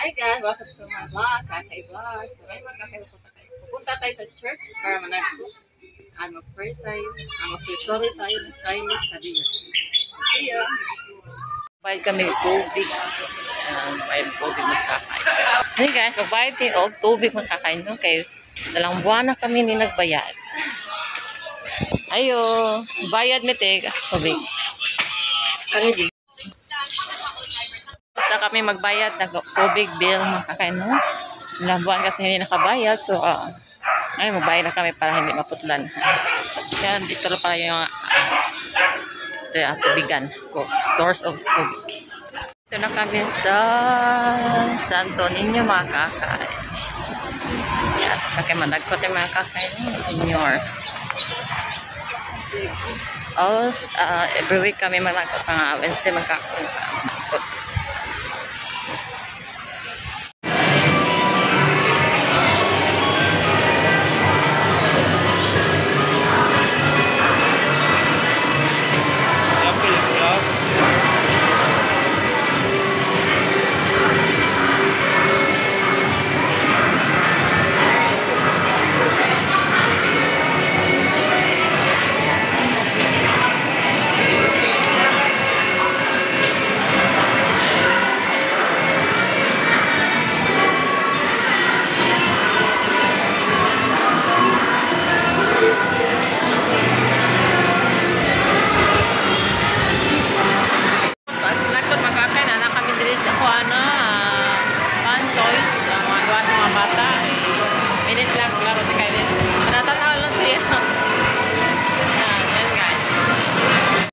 Hi guys, welcome to my vlog, Kakay Vlog. So ngayon magkakayo pupunta tayo sa church para mag-pray tayo, mag-sorry tayo ng silent kadiyo. So see ya! Bayad kami ng tubig. Bayad ng tubig magkakain. Hey guys, magbayad din og tubig magkakain. Kaya dalang buwan na kami ni nagbayad. Ayo, bayad mi te tubig. Ano di? Basta kami magbayad ng tubig bill makakain no. Ilang buwan kasi hindi nakabayad so ay magbayad na kami para hindi maputlan. Yan dito na pala yung tubigan ko, source of tubig. Ito na kami sa Santo Niño makakain. Yan, kaya managkot yung makakain ng Senyor. Every week kami managkot mga Wednesday magkakain.